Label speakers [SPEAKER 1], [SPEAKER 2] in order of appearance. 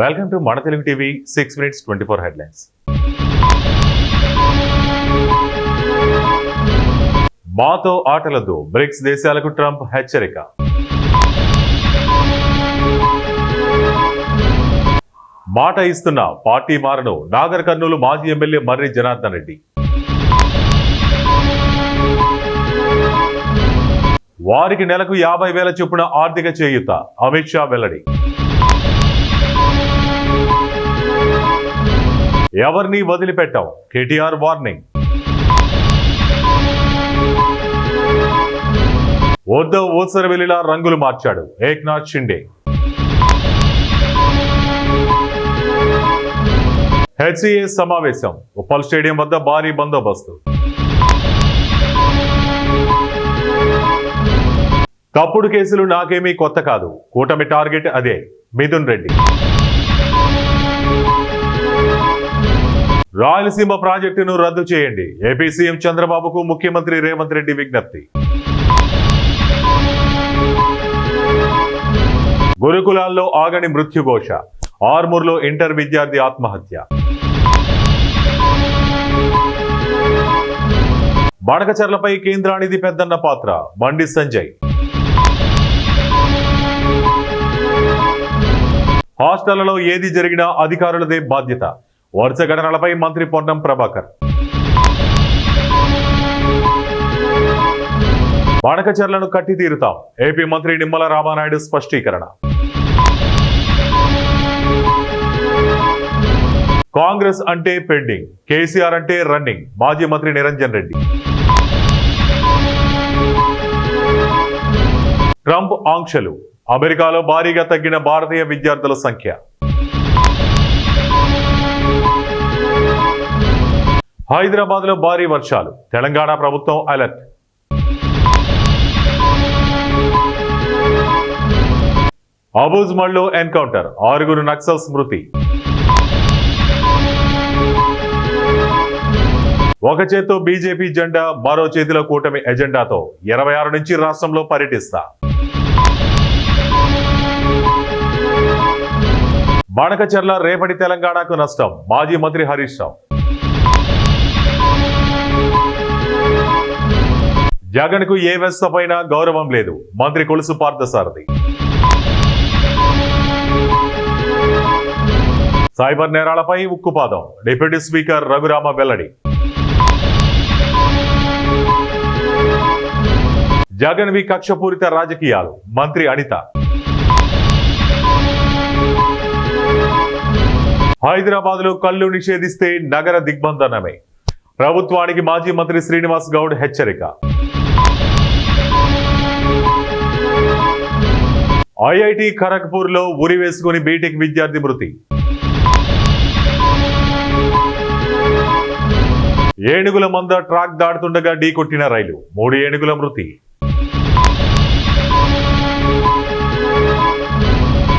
[SPEAKER 1] Welcome to మన Telugu TV 6 minutes 24 headlines. మాతో ఆటలదు, bricks దేశాలకు ట్రంప్ హెచ్చరిక. మాట ఇస్తున్న పార్టీ మారను నాగర్ కర్నూలు మాజీ ఎమ్మెల్యే మర్రి జనార్దన్ రెడ్డి. వారికి నెలకు 50,000 చొప్పున ఆర్థిక చేయూత, అమిత్ షా వెల్లడి. ఎవరిని వదిలిపెట్టాం, కేటీఆర్ వార్నింగ్. ఉద్దవ్ ఊసరవెల్లిలా రంగులు మార్చాడు ఏక్నాథ్ షిండే. హెచ్సిఏ సమావేశం, ఉప్పల్ స్టేడియం వద్ద భారీ బందోబస్తు. తప్పుడు కేసులు నాకేమీ కొత్త కాదు, కూటమి టార్గెట్ అదే, మిథున్ రెడ్డి. రాయలసీమ ప్రాజెక్టును రద్దు చేయండి, ఏపీ సీఎం చంద్రబాబుకు ముఖ్యమంత్రి రేవంత్ రెడ్డి విజ్ఞప్తి. గురుకులాల్లో ఆగని మృత్యుఘోష, ఆర్మూర్లో ఇంటర్ విద్యార్థి ఆత్మహత్య. బడకచర్లపై కేంద్రానిధి పెద్దన్న పాత్ర, బండి సంజయ్. హాస్టళ్లలో ఏది జరిగినా అధికారులదే బాధ్యత, వరుస ఘటనలపై మంత్రి పొన్నం ప్రభాకర్. బడకచర్లను కట్టి తీరుతాం, ఏపీ మంత్రి నిమ్మల రామానాయుడు స్పష్టీకరణ. కాంగ్రెస్ అంటే పెండింగ్, కేసీఆర్ అంటే రన్నింగ్, మాజీ మంత్రి నిరంజన్ రెడ్డి. ట్రంప్ ఆంక్షలు, అమెరికాలో భారీగా తగ్గిన భారతీయ విద్యార్థుల సంఖ్య. హైదరాబాద్ లో భారీ వర్షాలు, తెలంగాణ ప్రభుత్వం అలర్ట్. అబూజ్మళ్లో ఎన్కౌంటర్, 6 నక్సల్స్ మృతి. ఒక చేత్తో బీజేపీ జెండా, మరో చేతిలో కూటమి ఎజెండాతో 26 నుంచి రాష్ట్రంలో పర్యటిస్తా. బడకచర్ల రేపటి తెలంగాణకు నష్టం, మాజీ మంత్రి హరీష్ రావు. జగన్ కు ఏ వ్యవస్థ పైన గౌరవం లేదు, మంత్రి కొలుసు పార్థసారథి. సైబర్ నేరాలపై ఉక్కుపాదం, డిప్యూటీ స్పీకర్ రఘురామ వెల్లడి. జగన్ వి కక్షపూరిత రాజకీయాలు, మంత్రి అనిత. హైదరాబాద్ లో కళ్ళు నిషేధిస్తే నగర దిగ్బంధనమే, ప్రభుత్వానికి మాజీ మంత్రి శ్రీనివాస్ గౌడ్ హెచ్చరిక. ఐఐటి ఖరగ్పూర్ లో ఉరి వేసుకుని బీటెక్ విద్యార్థి మృతి. ఏనుగుల మంద ట్రాక్ దాటుతుండగా ఢీకొట్టిన రైలు, 3 ఏనుగుల మృతి.